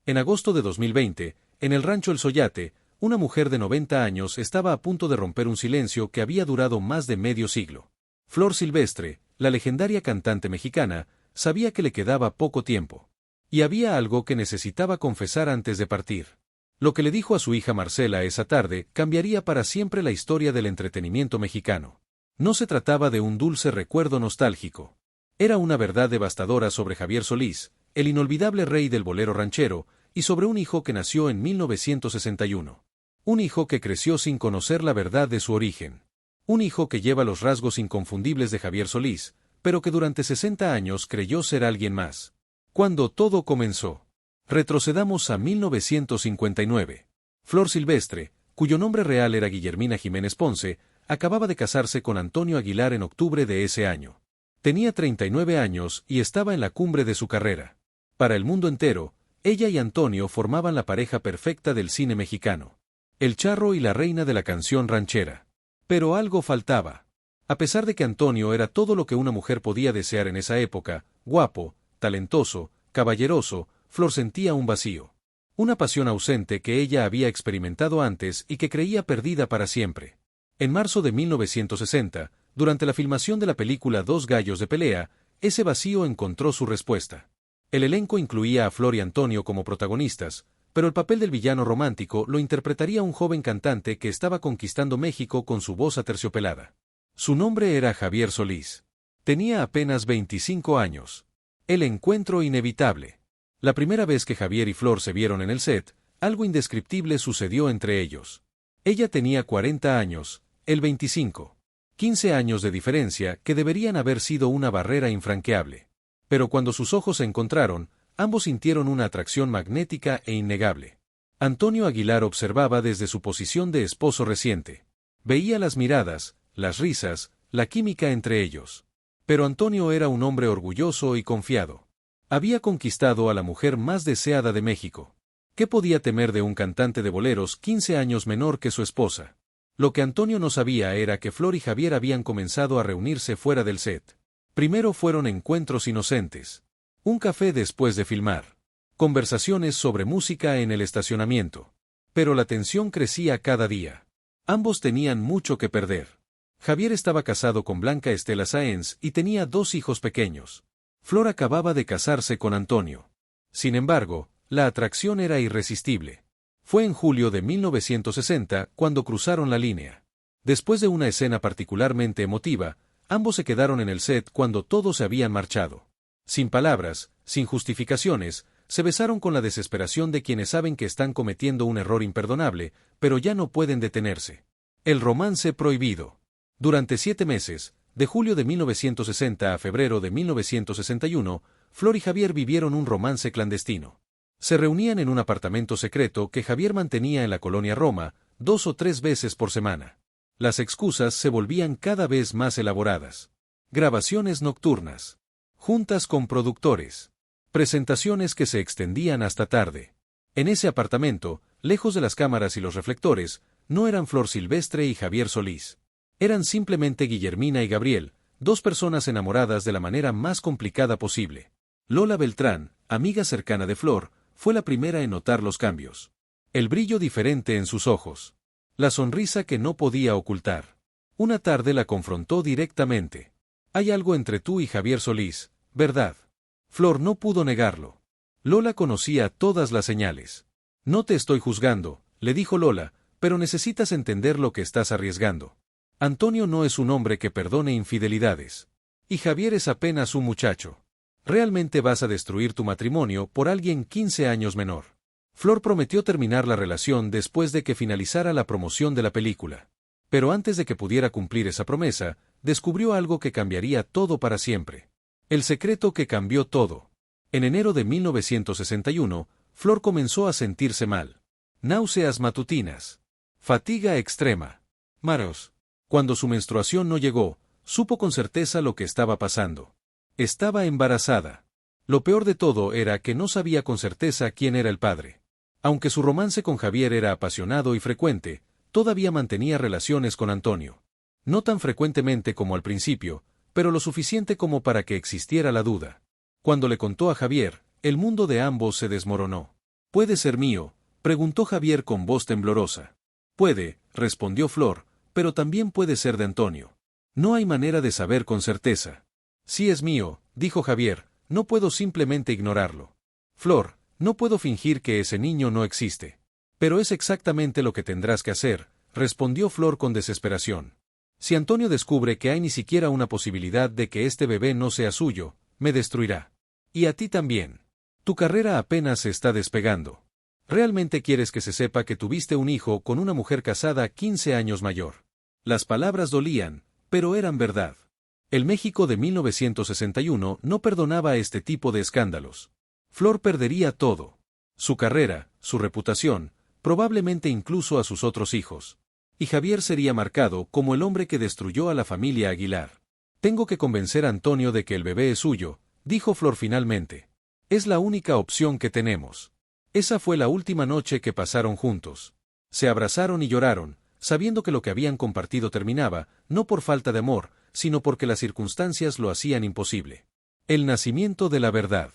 En agosto de 2020, en el rancho El Soyate, una mujer de 90 años estaba a punto de romper un silencio que había durado más de medio siglo. Flor Silvestre, la legendaria cantante mexicana, sabía que le quedaba poco tiempo. Y había algo que necesitaba confesar antes de partir. Lo que le dijo a su hija Marcela esa tarde cambiaría para siempre la historia del entretenimiento mexicano. No se trataba de un dulce recuerdo nostálgico. Era una verdad devastadora sobre Javier Solís, el inolvidable rey del bolero ranchero, y sobre un hijo que nació en 1961. Un hijo que creció sin conocer la verdad de su origen. Un hijo que lleva los rasgos inconfundibles de Javier Solís, pero que durante 60 años creyó ser alguien más. Cuando todo comenzó. Retrocedamos a 1959. Flor Silvestre, cuyo nombre real era Guillermina Jiménez Ponce, acababa de casarse con Antonio Aguilar en octubre de ese año. Tenía 39 años y estaba en la cumbre de su carrera. Para el mundo entero, ella y Antonio formaban la pareja perfecta del cine mexicano. El charro y la reina de la canción ranchera. Pero algo faltaba. A pesar de que Antonio era todo lo que una mujer podía desear en esa época, guapo, talentoso, caballeroso, Flor sentía un vacío. Una pasión ausente que ella había experimentado antes y que creía perdida para siempre. En marzo de 1960, durante la filmación de la película Dos gallos de pelea, ese vacío encontró su respuesta. El elenco incluía a Flor y Antonio como protagonistas, pero el papel del villano romántico lo interpretaría un joven cantante que estaba conquistando México con su voz aterciopelada. Su nombre era Javier Solís. Tenía apenas 25 años. El encuentro inevitable. La primera vez que Javier y Flor se vieron en el set, algo indescriptible sucedió entre ellos. Ella tenía 40 años, él 25. 15 años de diferencia que deberían haber sido una barrera infranqueable. Pero cuando sus ojos se encontraron, ambos sintieron una atracción magnética e innegable. Antonio Aguilar observaba desde su posición de esposo reciente. Veía las miradas, las risas, la química entre ellos. Pero Antonio era un hombre orgulloso y confiado. Había conquistado a la mujer más deseada de México. ¿Qué podía temer de un cantante de boleros 15 años menor que su esposa? Lo que Antonio no sabía era que Flor y Javier habían comenzado a reunirse fuera del set. Primero fueron encuentros inocentes. Un café después de filmar. Conversaciones sobre música en el estacionamiento. Pero la tensión crecía cada día. Ambos tenían mucho que perder. Javier estaba casado con Blanca Estela Sáenz y tenía 2 hijos pequeños. Flor acababa de casarse con Antonio. Sin embargo, la atracción era irresistible. Fue en julio de 1960 cuando cruzaron la línea. Después de una escena particularmente emotiva, ambos se quedaron en el set cuando todos se habían marchado. Sin palabras, sin justificaciones, se besaron con la desesperación de quienes saben que están cometiendo un error imperdonable, pero ya no pueden detenerse. El romance prohibido. Durante 7 meses, de julio de 1960 a febrero de 1961, Flor y Javier vivieron un romance clandestino. Se reunían en un apartamento secreto que Javier mantenía en la colonia Roma, 2 o 3 veces por semana. Las excusas se volvían cada vez más elaboradas. Grabaciones nocturnas. Juntas con productores. Presentaciones que se extendían hasta tarde. En ese apartamento, lejos de las cámaras y los reflectores, no eran Flor Silvestre y Javier Solís. Eran simplemente Guillermina y Gabriel, 2 personas enamoradas de la manera más complicada posible. Lola Beltrán, amiga cercana de Flor, fue la primera en notar los cambios. El brillo diferente en sus ojos. La sonrisa que no podía ocultar. Una tarde la confrontó directamente. Hay algo entre tú y Javier Solís, ¿verdad? Flor no pudo negarlo. Lola conocía todas las señales. No te estoy juzgando, le dijo Lola, pero necesitas entender lo que estás arriesgando. Antonio no es un hombre que perdone infidelidades. Y Javier es apenas un muchacho. Realmente vas a destruir tu matrimonio por alguien 15 años menor. Flor prometió terminar la relación después de que finalizara la promoción de la película. Pero antes de que pudiera cumplir esa promesa, descubrió algo que cambiaría todo para siempre. El secreto que cambió todo. En enero de 1961, Flor comenzó a sentirse mal. Náuseas matutinas. Fatiga extrema. Mareos. Cuando su menstruación no llegó, supo con certeza lo que estaba pasando. Estaba embarazada. Lo peor de todo era que no sabía con certeza quién era el padre. Aunque su romance con Javier era apasionado y frecuente, todavía mantenía relaciones con Antonio. No tan frecuentemente como al principio, pero lo suficiente como para que existiera la duda. Cuando le contó a Javier, el mundo de ambos se desmoronó. ¿Puede ser mío?, preguntó Javier con voz temblorosa. Puede, respondió Flor, pero también puede ser de Antonio. No hay manera de saber con certeza. Si es mío, dijo Javier, no puedo simplemente ignorarlo. Flor, no puedo fingir que ese niño no existe. Pero es exactamente lo que tendrás que hacer, respondió Flor con desesperación. Si Antonio descubre que hay ni siquiera una posibilidad de que este bebé no sea suyo, me destruirá. Y a ti también. Tu carrera apenas se está despegando. ¿Realmente quieres que se sepa que tuviste un hijo con una mujer casada 15 años mayor? Las palabras dolían, pero eran verdad. El México de 1961 no perdonaba este tipo de escándalos. Flor perdería todo. Su carrera, su reputación, probablemente incluso a sus otros hijos. Y Javier sería marcado como el hombre que destruyó a la familia Aguilar. Tengo que convencer a Antonio de que el bebé es suyo, dijo Flor finalmente. Es la única opción que tenemos. Esa fue la última noche que pasaron juntos. Se abrazaron y lloraron, sabiendo que lo que habían compartido terminaba, no por falta de amor, sino porque las circunstancias lo hacían imposible. El nacimiento de la verdad.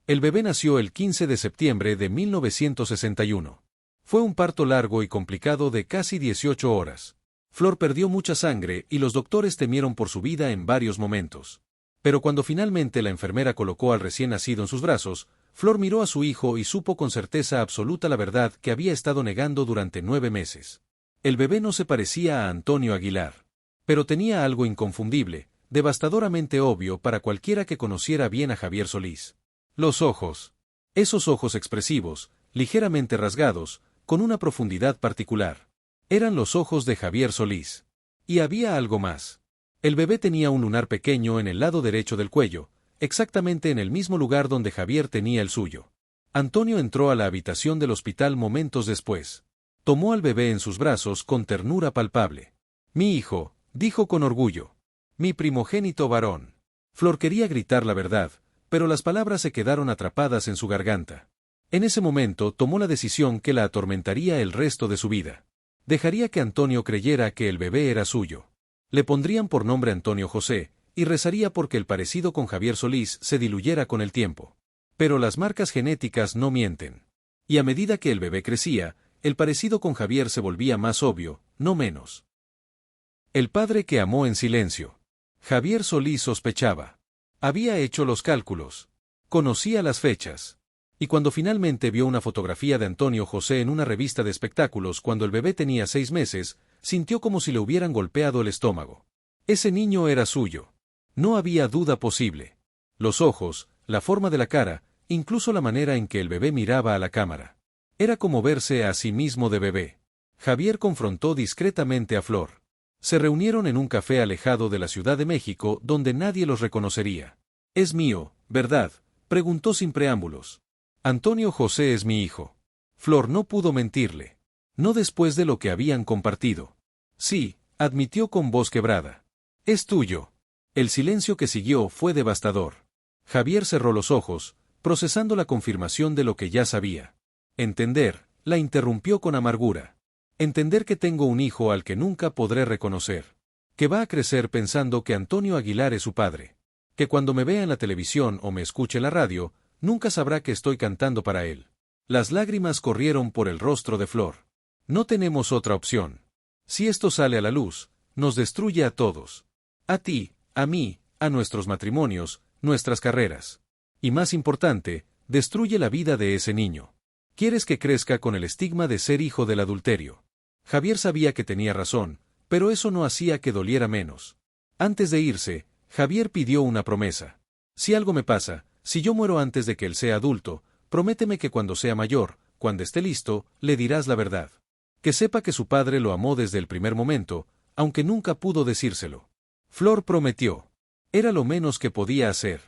El bebé nació el 15 de septiembre de 1961. Fue un parto largo y complicado de casi 18 horas. Flor perdió mucha sangre y los doctores temieron por su vida en varios momentos. Pero cuando finalmente la enfermera colocó al recién nacido en sus brazos, Flor miró a su hijo y supo con certeza absoluta la verdad que había estado negando durante 9 meses. El bebé no se parecía a Antonio Aguilar. Pero tenía algo inconfundible, devastadoramente obvio para cualquiera que conociera bien a Javier Solís. Los ojos. Esos ojos expresivos, ligeramente rasgados, con una profundidad particular. Eran los ojos de Javier Solís. Y había algo más. El bebé tenía un lunar pequeño en el lado derecho del cuello, exactamente en el mismo lugar donde Javier tenía el suyo. Antonio entró a la habitación del hospital momentos después. Tomó al bebé en sus brazos con ternura palpable. Mi hijo, dijo con orgullo. Mi primogénito varón. Flor quería gritar la verdad, pero las palabras se quedaron atrapadas en su garganta. En ese momento tomó la decisión que la atormentaría el resto de su vida. Dejaría que Antonio creyera que el bebé era suyo. Le pondrían por nombre Antonio José, y rezaría porque el parecido con Javier Solís se diluyera con el tiempo. Pero las marcas genéticas no mienten. Y a medida que el bebé crecía, el parecido con Javier se volvía más obvio, no menos. El padre que amó en silencio. Javier Solís sospechaba. Había hecho los cálculos. Conocía las fechas. Y cuando finalmente vio una fotografía de Antonio José en una revista de espectáculos cuando el bebé tenía 6 meses, sintió como si le hubieran golpeado el estómago. Ese niño era suyo. No había duda posible. Los ojos, la forma de la cara, incluso la manera en que el bebé miraba a la cámara. Era como verse a sí mismo de bebé. Javier confrontó discretamente a Flor. Se reunieron en un café alejado de la Ciudad de México donde nadie los reconocería. «Es mío, ¿verdad?», preguntó sin preámbulos. Antonio José es mi hijo. Flor no pudo mentirle. No después de lo que habían compartido. Sí, admitió con voz quebrada. Es tuyo. El silencio que siguió fue devastador. Javier cerró los ojos, procesando la confirmación de lo que ya sabía. Entender, la interrumpió con amargura. Entender que tengo un hijo al que nunca podré reconocer. Que va a crecer pensando que Antonio Aguilar es su padre. Que cuando me vea en la televisión o me escuche en la radio, nunca sabrá que estoy cantando para él. Las lágrimas corrieron por el rostro de Flor. No tenemos otra opción. Si esto sale a la luz, nos destruye a todos. A ti, a mí, a nuestros matrimonios, nuestras carreras. Y más importante, destruye la vida de ese niño. Quieres que crezca con el estigma de ser hijo del adulterio. Javier sabía que tenía razón, pero eso no hacía que doliera menos. Antes de irse, Javier pidió una promesa. Si algo me pasa, si yo muero antes de que él sea adulto, prométeme que cuando sea mayor, cuando esté listo, le dirás la verdad. Que sepa que su padre lo amó desde el primer momento, aunque nunca pudo decírselo. Flor prometió. Era lo menos que podía hacer.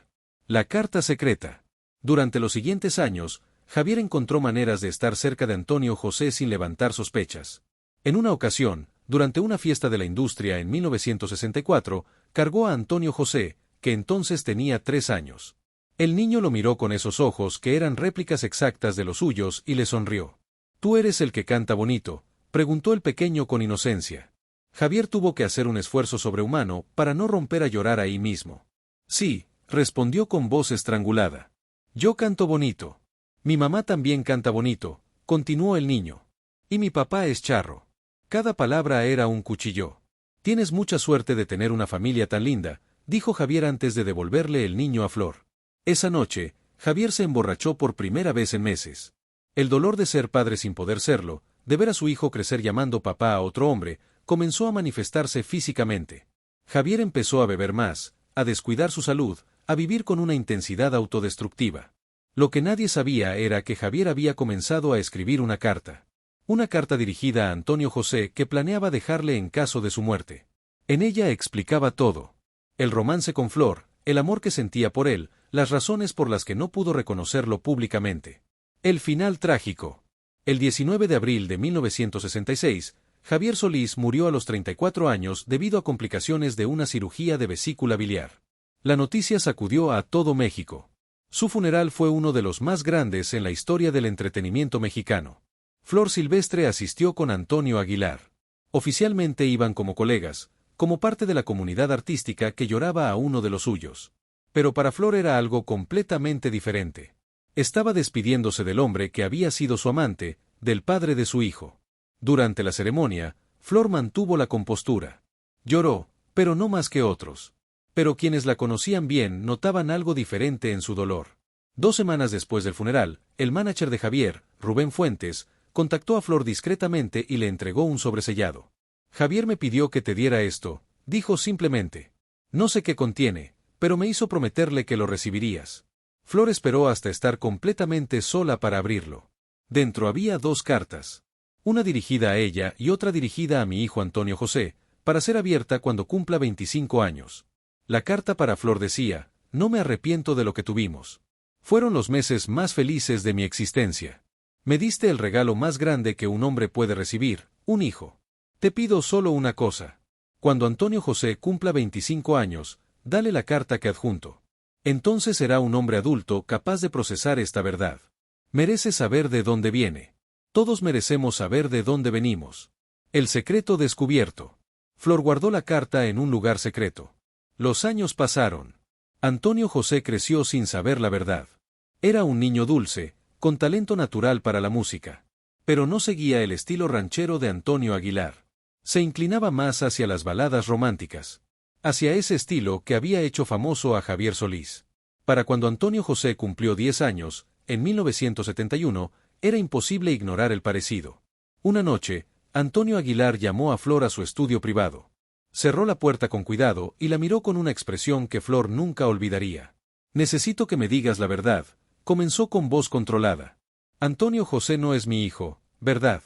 La carta secreta. Durante los siguientes años, Javier encontró maneras de estar cerca de Antonio José sin levantar sospechas. En una ocasión, durante una fiesta de la industria en 1964, cargó a Antonio José, que entonces tenía 3 años. El niño lo miró con esos ojos que eran réplicas exactas de los suyos y le sonrió. «¿Tú eres el que canta bonito?», preguntó el pequeño con inocencia. Javier tuvo que hacer un esfuerzo sobrehumano para no romper a llorar ahí mismo. «Sí», respondió con voz estrangulada. «Yo canto bonito». Mi mamá también canta bonito, continuó el niño. Y mi papá es charro. Cada palabra era un cuchillo. Tienes mucha suerte de tener una familia tan linda, dijo Javier antes de devolverle el niño a Flor. Esa noche, Javier se emborrachó por primera vez en meses. El dolor de ser padre sin poder serlo, de ver a su hijo crecer llamando papá a otro hombre, comenzó a manifestarse físicamente. Javier empezó a beber más, a descuidar su salud, a vivir con una intensidad autodestructiva. Lo que nadie sabía era que Javier había comenzado a escribir una carta. Una carta dirigida a Antonio José que planeaba dejarle en caso de su muerte. En ella explicaba todo. El romance con Flor, el amor que sentía por él, las razones por las que no pudo reconocerlo públicamente. El final trágico. El 19 de abril de 1966, Javier Solís murió a los 34 años debido a complicaciones de una cirugía de vesícula biliar. La noticia sacudió a todo México. Su funeral fue uno de los más grandes en la historia del entretenimiento mexicano. Flor Silvestre asistió con Antonio Aguilar. Oficialmente iban como colegas, como parte de la comunidad artística que lloraba a uno de los suyos. Pero para Flor era algo completamente diferente. Estaba despidiéndose del hombre que había sido su amante, del padre de su hijo. Durante la ceremonia, Flor mantuvo la compostura. Lloró, pero no más que otros. Pero quienes la conocían bien notaban algo diferente en su dolor. 2 semanas después del funeral, el mánager de Javier, Rubén Fuentes, contactó a Flor discretamente y le entregó un sobresellado. Javier me pidió que te diera esto, dijo simplemente. No sé qué contiene, pero me hizo prometerle que lo recibirías. Flor esperó hasta estar completamente sola para abrirlo. Dentro había 2 cartas. Una dirigida a ella y otra dirigida a mi hijo Antonio José, para ser abierta cuando cumpla 25 años. La carta para Flor decía, no me arrepiento de lo que tuvimos. Fueron los meses más felices de mi existencia. Me diste el regalo más grande que un hombre puede recibir, un hijo. Te pido solo una cosa. Cuando Antonio José cumpla 25 años, dale la carta que adjunto. Entonces será un hombre adulto capaz de procesar esta verdad. Merece saber de dónde viene. Todos merecemos saber de dónde venimos. El secreto descubierto. Flor guardó la carta en un lugar secreto. Los años pasaron. Antonio José creció sin saber la verdad. Era un niño dulce, con talento natural para la música. Pero no seguía el estilo ranchero de Antonio Aguilar. Se inclinaba más hacia las baladas románticas. Hacia ese estilo que había hecho famoso a Javier Solís. Para cuando Antonio José cumplió 10 años, en 1971, era imposible ignorar el parecido. Una noche, Antonio Aguilar llamó a Flor a su estudio privado. Cerró la puerta con cuidado y la miró con una expresión que Flor nunca olvidaría. Necesito que me digas la verdad, comenzó con voz controlada. Antonio José no es mi hijo, ¿verdad?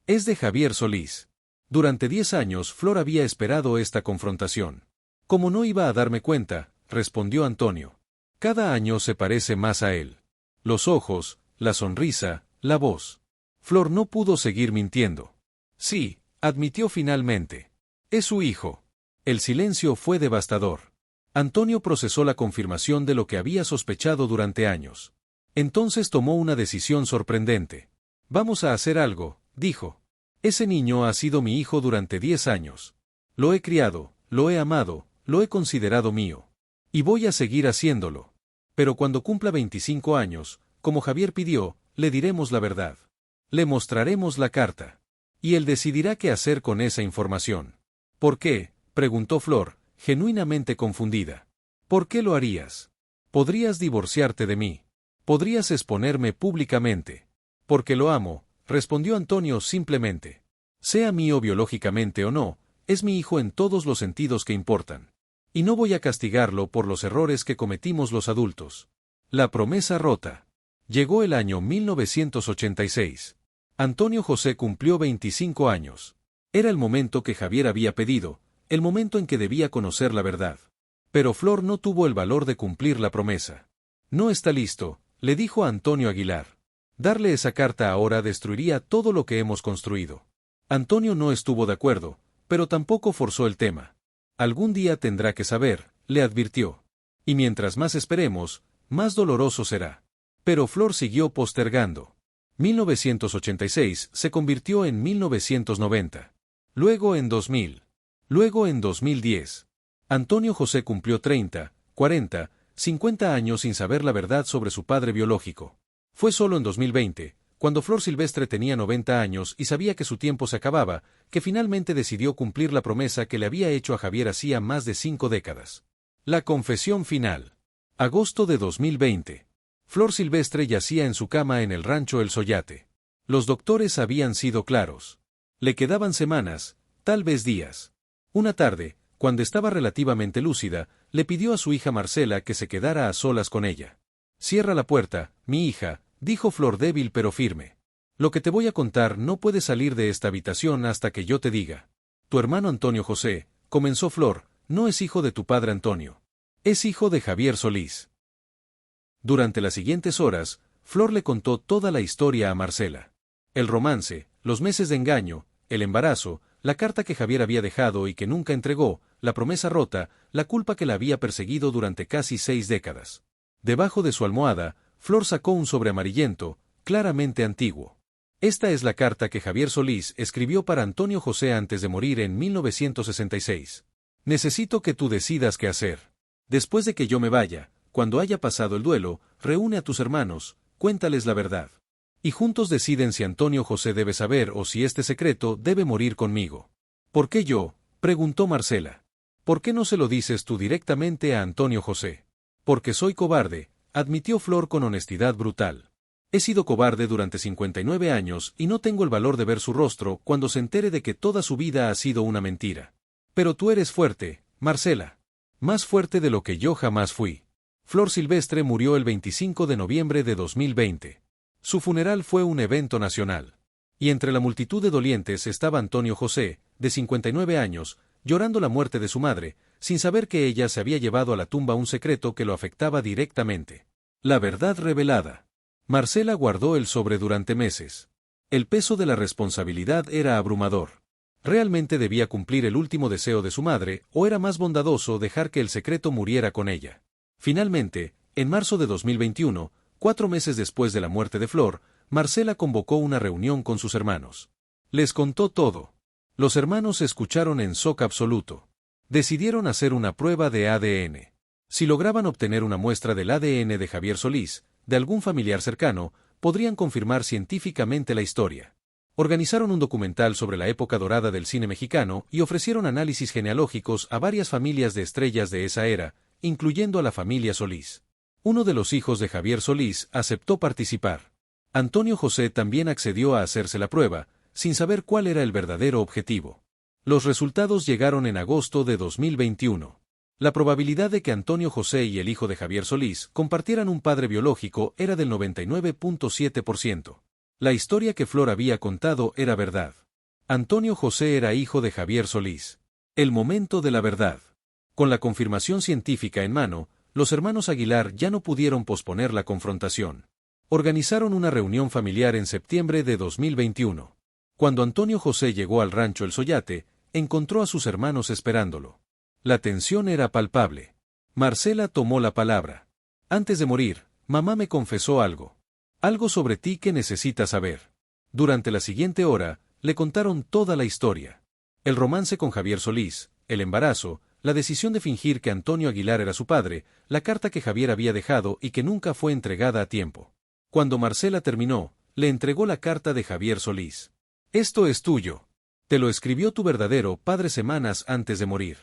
Es de Javier Solís. Durante 10 años Flor había esperado esta confrontación. Como no iba a darme cuenta, respondió Antonio. Cada año se parece más a él. Los ojos, la sonrisa, la voz. Flor no pudo seguir mintiendo. Sí, admitió finalmente. Es su hijo. El silencio fue devastador. Antonio procesó la confirmación de lo que había sospechado durante años. Entonces tomó una decisión sorprendente. Vamos a hacer algo, dijo. Ese niño ha sido mi hijo durante 10 años. Lo he criado, lo he amado, lo he considerado mío. Y voy a seguir haciéndolo. Pero cuando cumpla 25 años, como Javier pidió, le diremos la verdad. Le mostraremos la carta. Y él decidirá qué hacer con esa información. ¿Por qué?, preguntó Flor, genuinamente confundida. ¿Por qué lo harías? Podrías divorciarte de mí. Podrías exponerme públicamente. Porque lo amo, respondió Antonio simplemente. Sea mío biológicamente o no, es mi hijo en todos los sentidos que importan. Y no voy a castigarlo por los errores que cometimos los adultos. La promesa rota. Llegó el año 1986. Antonio José cumplió 25 años. Era el momento que Javier había pedido, el momento en que debía conocer la verdad. Pero Flor no tuvo el valor de cumplir la promesa. No está listo, le dijo a Antonio Aguilar. Darle esa carta ahora destruiría todo lo que hemos construido. Antonio no estuvo de acuerdo, pero tampoco forzó el tema. Algún día tendrá que saber, le advirtió. Y mientras más esperemos, más doloroso será. Pero Flor siguió postergando. 1986 se convirtió en 1990. Luego en 2000. Luego en 2010. Antonio José cumplió 30, 40, 50 años sin saber la verdad sobre su padre biológico. Fue solo en 2020, cuando Flor Silvestre tenía 90 años y sabía que su tiempo se acababa, que finalmente decidió cumplir la promesa que le había hecho a Javier hacía más de 5 décadas. La confesión final. Agosto de 2020. Flor Silvestre yacía en su cama en el rancho El Soyate. Los doctores habían sido claros. Le quedaban semanas, tal vez días. Una tarde, cuando estaba relativamente lúcida, le pidió a su hija Marcela que se quedara a solas con ella. «Cierra la puerta, mi hija», dijo Flor débil pero firme. «Lo que te voy a contar no puede salir de esta habitación hasta que yo te diga. Tu hermano Antonio José», comenzó Flor, «no es hijo de tu padre Antonio. Es hijo de Javier Solís». Durante las siguientes horas, Flor le contó toda la historia a Marcela. El romance, los meses de engaño, el embarazo, la carta que Javier había dejado y que nunca entregó, la promesa rota, la culpa que la había perseguido durante casi 6 décadas. Debajo de su almohada, Flor sacó un sobre amarillento, claramente antiguo. Esta es la carta que Javier Solís escribió para Antonio José antes de morir en 1966. «Necesito que tú decidas qué hacer. Después de que yo me vaya, cuando haya pasado el duelo, reúne a tus hermanos, cuéntales la verdad. Y juntos deciden si Antonio José debe saber o si este secreto debe morir conmigo». «¿Por qué yo?», preguntó Marcela. «¿Por qué no se lo dices tú directamente a Antonio José?» «Porque soy cobarde», admitió Flor con honestidad brutal. «He sido cobarde durante 59 años y no tengo el valor de ver su rostro cuando se entere de que toda su vida ha sido una mentira. Pero tú eres fuerte, Marcela. Más fuerte de lo que yo jamás fui». Flor Silvestre murió el 25 de noviembre de 2020. Su funeral fue un evento nacional. Y entre la multitud de dolientes estaba Antonio José, de 59 años, llorando la muerte de su madre, sin saber que ella se había llevado a la tumba un secreto que lo afectaba directamente. La verdad revelada. Marcela guardó el sobre durante meses. El peso de la responsabilidad era abrumador. ¿Realmente debía cumplir el último deseo de su madre, o era más bondadoso dejar que el secreto muriera con ella? Finalmente, en marzo de 2021, 4 meses después de la muerte de Flor, Marcela convocó una reunión con sus hermanos. Les contó todo. Los hermanos escucharon en shock absoluto. Decidieron hacer una prueba de ADN. Si lograban obtener una muestra del ADN de Javier Solís, de algún familiar cercano, podrían confirmar científicamente la historia. Organizaron un documental sobre la época dorada del cine mexicano y ofrecieron análisis genealógicos a varias familias de estrellas de esa era, incluyendo a la familia Solís. Uno de los hijos de Javier Solís aceptó participar. Antonio José también accedió a hacerse la prueba, sin saber cuál era el verdadero objetivo. Los resultados llegaron en agosto de 2021. La probabilidad de que Antonio José y el hijo de Javier Solís compartieran un padre biológico era del 99.7%. La historia que Flor había contado era verdad. Antonio José era hijo de Javier Solís. El momento de la verdad. Con la confirmación científica en mano, los hermanos Aguilar ya no pudieron posponer la confrontación. Organizaron una reunión familiar en septiembre de 2021. Cuando Antonio José llegó al rancho El Soyate, encontró a sus hermanos esperándolo. La tensión era palpable. Marcela tomó la palabra. «Antes de morir, mamá me confesó algo. Algo sobre ti que necesitas saber». Durante la siguiente hora, le contaron toda la historia. El romance con Javier Solís, el embarazo, la decisión de fingir que Antonio Aguilar era su padre, la carta que Javier había dejado y que nunca fue entregada a tiempo. Cuando Marcela terminó, le entregó la carta de Javier Solís. «Esto es tuyo. Te lo escribió tu verdadero padre semanas antes de morir».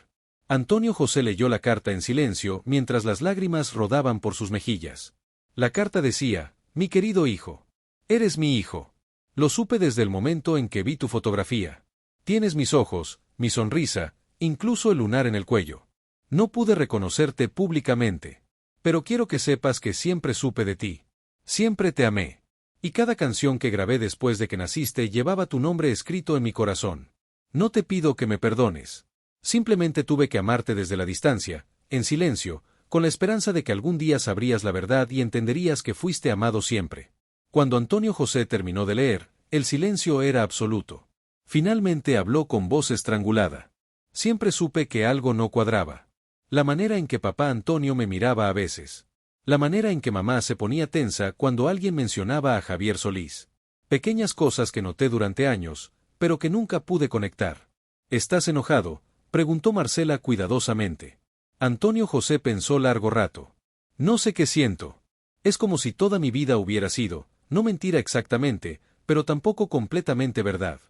Antonio José leyó la carta en silencio mientras las lágrimas rodaban por sus mejillas. La carta decía: «Mi querido hijo. Eres mi hijo. Lo supe desde el momento en que vi tu fotografía. Tienes mis ojos, mi sonrisa, incluso el lunar en el cuello. No pude reconocerte públicamente. Pero quiero que sepas que siempre supe de ti. Siempre te amé. Y cada canción que grabé después de que naciste llevaba tu nombre escrito en mi corazón. No te pido que me perdones. Simplemente tuve que amarte desde la distancia, en silencio, con la esperanza de que algún día sabrías la verdad y entenderías que fuiste amado siempre». Cuando Antonio José terminó de leer, el silencio era absoluto. Finalmente habló con voz estrangulada. «Siempre supe que algo no cuadraba. La manera en que papá Antonio me miraba a veces. La manera en que mamá se ponía tensa cuando alguien mencionaba a Javier Solís. Pequeñas cosas que noté durante años, pero que nunca pude conectar». «¿Estás enojado?», preguntó Marcela cuidadosamente. Antonio José pensó largo rato. «No sé qué siento. Es como si toda mi vida hubiera sido, no mentira exactamente, pero tampoco completamente verdad.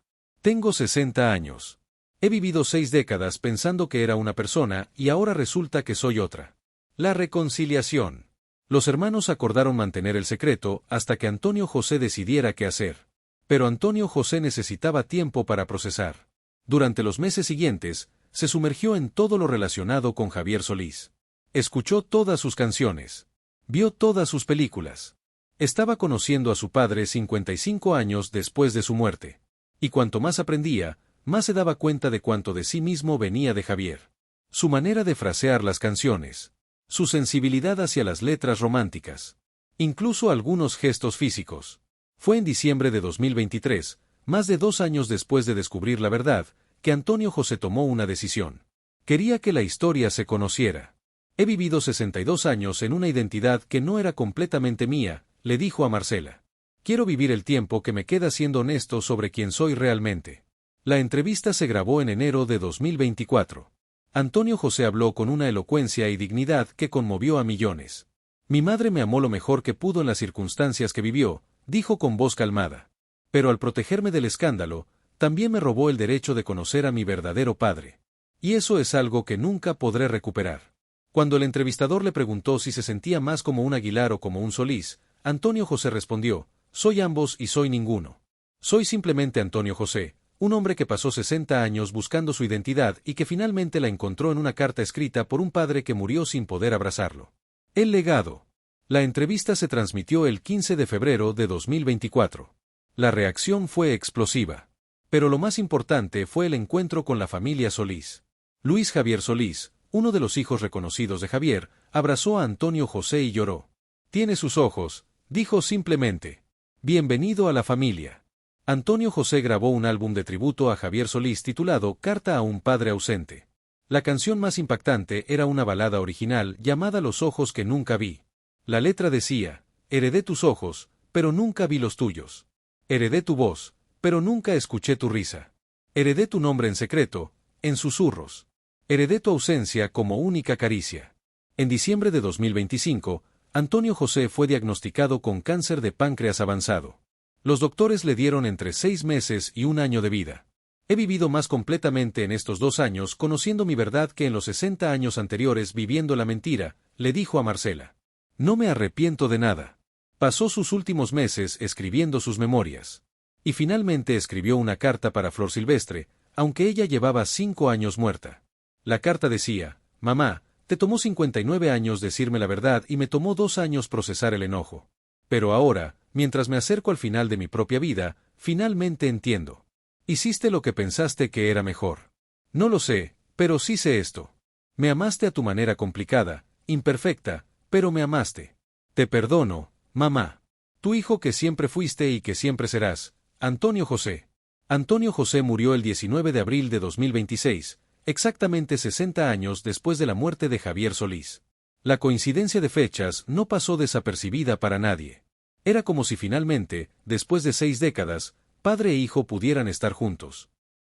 Tengo 60 años. He vivido 6 décadas pensando que era una persona y ahora resulta que soy otra. La reconciliación. Los hermanos acordaron mantener el secreto hasta que Antonio José decidiera qué hacer. Pero Antonio José necesitaba tiempo para procesar. Durante los meses siguientes, se sumergió en todo lo relacionado con Javier Solís. Escuchó todas sus canciones. Vio todas sus películas. Estaba conociendo a su padre 55 años después de su muerte. Y cuanto más aprendía, más se daba cuenta de cuánto de sí mismo venía de Javier. Su manera de frasear las canciones. Su sensibilidad hacia las letras románticas. Incluso algunos gestos físicos. Fue en diciembre de 2023, más de 2 años después de descubrir la verdad, que Antonio José tomó una decisión. Quería que la historia se conociera. He vivido 62 años en una identidad que no era completamente mía, le dijo a Marcela. Quiero vivir el tiempo que me queda siendo honesto sobre quién soy realmente. La entrevista se grabó en enero de 2024. Antonio José habló con una elocuencia y dignidad que conmovió a millones. Mi madre me amó lo mejor que pudo en las circunstancias que vivió, dijo con voz calmada. Pero al protegerme del escándalo, también me robó el derecho de conocer a mi verdadero padre. Y eso es algo que nunca podré recuperar. Cuando el entrevistador le preguntó si se sentía más como un Aguilar o como un Solís, Antonio José respondió, soy ambos y soy ninguno. Soy simplemente Antonio José, un hombre que pasó 60 años buscando su identidad y que finalmente la encontró en una carta escrita por un padre que murió sin poder abrazarlo. El legado. La entrevista se transmitió el 15 de febrero de 2024. La reacción fue explosiva. Pero lo más importante fue el encuentro con la familia Solís. Luis Javier Solís, uno de los hijos reconocidos de Javier, abrazó a Antonio José y lloró. Tiene sus ojos, dijo simplemente. Bienvenido a la familia. Antonio José grabó un álbum de tributo a Javier Solís titulado Carta a un padre ausente. La canción más impactante era una balada original llamada Los ojos que nunca vi. La letra decía, heredé tus ojos, pero nunca vi los tuyos. Heredé tu voz, pero nunca escuché tu risa. Heredé tu nombre en secreto, en susurros. Heredé tu ausencia como única caricia. En diciembre de 2025, Antonio José fue diagnosticado con cáncer de páncreas avanzado. Los doctores le dieron entre 6 meses y 1 año de vida. He vivido más completamente en estos 2 años conociendo mi verdad que en los 60 años anteriores viviendo la mentira, le dijo a Marcela. No me arrepiento de nada. Pasó sus últimos meses escribiendo sus memorias. Y finalmente escribió una carta para Flor Silvestre, aunque ella llevaba 5 años muerta. La carta decía, mamá, te tomó 59 años decirme la verdad y me tomó 2 años procesar el enojo. Pero ahora, mientras me acerco al final de mi propia vida, finalmente entiendo. Hiciste lo que pensaste que era mejor. No lo sé, pero sí sé esto. Me amaste a tu manera complicada, imperfecta, pero me amaste. Te perdono, mamá. Tu hijo que siempre fuiste y que siempre serás, Antonio José. Antonio José murió el 19 de abril de 2026, exactamente 60 años después de la muerte de Javier Solís. La coincidencia de fechas no pasó desapercibida para nadie. Era como si finalmente, después de 6 décadas, padre e hijo pudieran estar juntos.